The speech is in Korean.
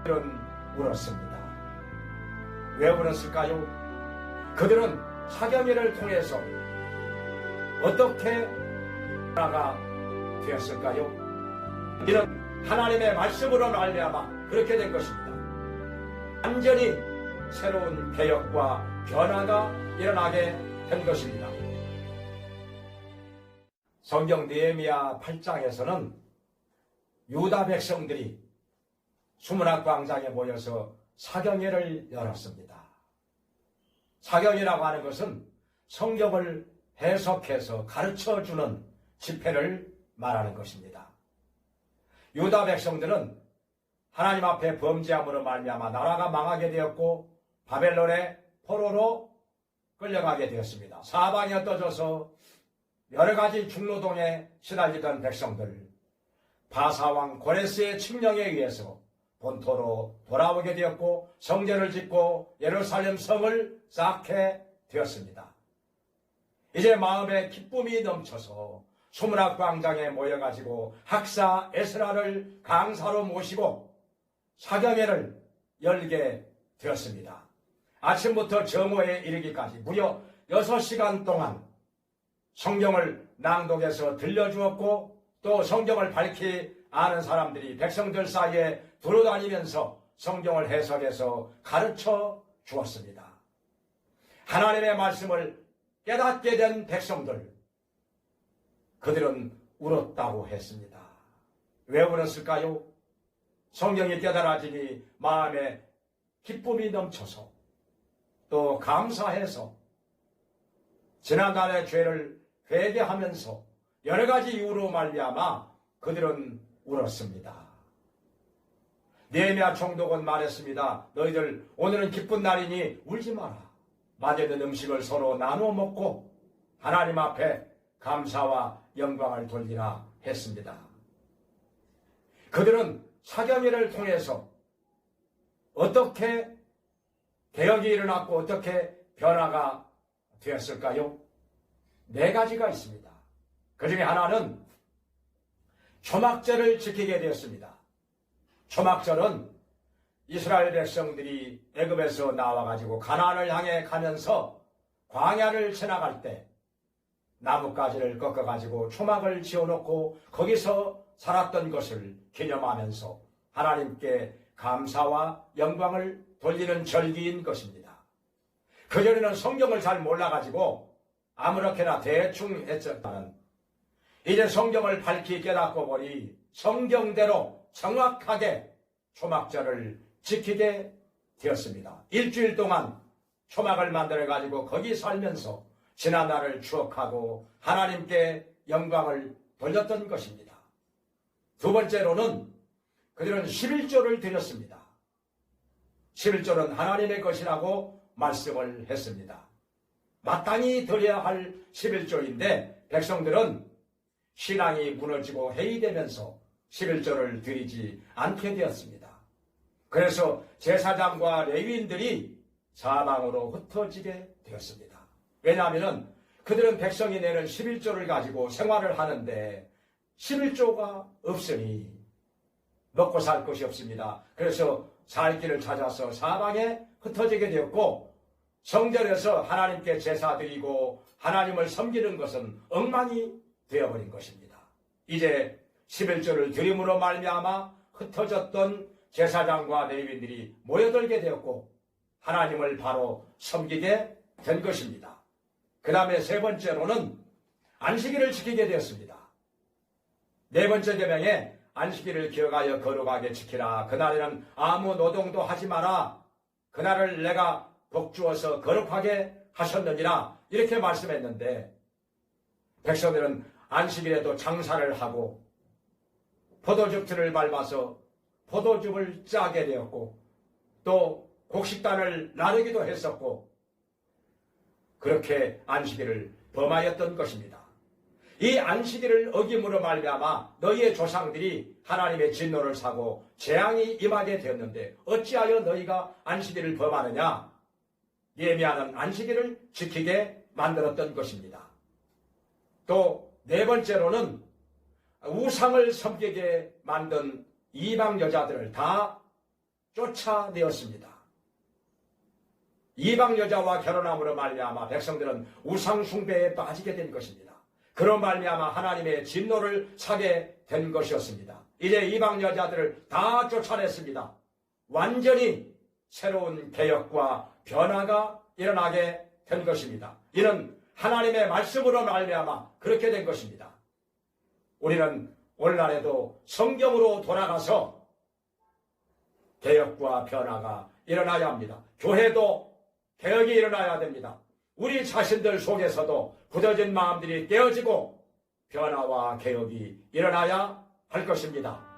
그들은 울었습니다. 왜 울었을까요? 그들은 사경회를 통해서 어떻게 변화가 되었을까요? 이는 하나님의 말씀으로 말미암아 그렇게 된 것입니다. 완전히 새로운 개혁과 변화가 일어나게 된 것입니다. 성경 느헤미야 8장에서는 유다 백성들이 수문학 광장에 모여서 사경회를 열었습니다. 사경이라고 하는 것은 성경을 해석해서 가르쳐주는 집회를 말하는 것입니다. 유다 백성들은 하나님 앞에 범죄함으로 말미암아 나라가 망하게 되었고 바벨론의 포로로 끌려가게 되었습니다. 사방이 흩어져서 여러 가지 중노동에 시달리던 백성들, 바사왕 고레스의 칙령에 의해서 본토로 돌아오게 되었고 성전을 짓고 예루살렘 성을 쌓게 되었습니다. 이제 마음에 기쁨이 넘쳐서 수문학 광장에 모여가지고 학사 에스라를 강사로 모시고 사경회를 열게 되었습니다. 아침부터 정오에 이르기까지 무려 6시간 동안 성경을 낭독해서 들려주었고 또 성경을 밝히 아는 사람들이 백성들 사이에 돌아다니면서 성경을 해석해서 가르쳐 주었습니다. 하나님의 말씀을 깨닫게 된 백성들, 그들은 울었다고 했습니다. 왜 울었을까요? 성경이 깨달아지니 마음에 기쁨이 넘쳐서 또 감사해서 지난날의 죄를 회개하면서 여러 가지 이유로 말미암아 그들은 울었습니다. 느헤미야 총독은 말했습니다. 너희들 오늘은 기쁜 날이니 울지 마라. 맛있는 음식을 서로 나누어 먹고 하나님 앞에 감사와 영광을 돌리라 했습니다. 그들은 사경회를 통해서 어떻게 개혁이 일어났고 어떻게 변화가 되었을까요? 4가지가 있습니다. 그 중에 하나는 초막절을 지키게 되었습니다. 초막절은 이스라엘 백성들이 애굽에서 나와가지고 가나안을 향해 가면서 광야를 지나갈 때 나뭇가지를 꺾어가지고 초막을 지어놓고 거기서 살았던 것을 기념하면서 하나님께 감사와 영광을 돌리는 절기인 것입니다. 그전에는 성경을 잘 몰라가지고 아무렇게나 대충 했었다는, 이제 성경을 밝히 깨닫고 보니 성경대로 정확하게 초막절을 지키게 되었습니다. 일주일 동안 초막을 만들어가지고 거기 살면서 지난날을 추억하고 하나님께 영광을 돌렸던 것입니다. 두 번째로는 그들은 11조를 드렸습니다. 11조는 하나님의 것이라고 말씀을 했습니다. 마땅히 드려야 할 11조인데 백성들은 신앙이 무너지고 해이되면서 11조를 드리지 않게 되었습니다. 그래서 제사장과 레위인들이 사망으로 흩어지게 되었습니다. 왜냐하면 그들은 백성이 내는 11조를 가지고 생활을 하는데 11조가 없으니 먹고 살 것이 없습니다. 그래서 살 길을 찾아서 사방에 흩어지게 되었고 성전에서 하나님께 제사 드리고 하나님을 섬기는 것은 엉망이 되어버린 것입니다. 이제 11조를 드림으로 말미암아 흩어졌던 제사장과 레위인들이 모여들게 되었고 하나님을 바로 섬기게 된 것입니다. 그 다음에 세 번째로는 안식일을 지키게 되었습니다. 네 번째 계명에 안식일을 기억하여 거룩하게 지키라. 그날에는 아무 노동도 하지 마라. 그날을 내가 복주어서 거룩하게 하셨느니라. 이렇게 말씀했는데 백성들은 안식일에도 장사를 하고 포도즙 틀을 밟아서 포도즙을 짜게 되었고 또 곡식단을 나르기도 했었고 그렇게 안식일을 범하였던 것입니다. 이 안식일을 어김으로 말미암아 너희의 조상들이 하나님의 진노를 사고 재앙이 임하게 되었는데 어찌하여 너희가 안식일을 범하느냐? 느헤미야는 안식일을 지키게 만들었던 것입니다. 또 네 번째로는 우상을 섬기게 만든 이방 여자들을 다 쫓아내었습니다. 이방 여자와 결혼함으로 말미암아 백성들은 우상 숭배에 빠지게 된 것입니다. 그로 말미암아 하나님의 진노를 사게 된 것이었습니다. 이제 이방 여자들을 다 쫓아냈습니다. 완전히 새로운 개혁과 변화가 일어나게 된 것입니다. 이는 하나님의 말씀으로 말미암아 그렇게 된 것입니다. 우리는 오늘날에도 성경으로 돌아가서 개혁과 변화가 일어나야 합니다. 교회도 개혁이 일어나야 됩니다. 우리 자신들 속에서도 굳어진 마음들이 깨어지고 변화와 개혁이 일어나야 할 것입니다.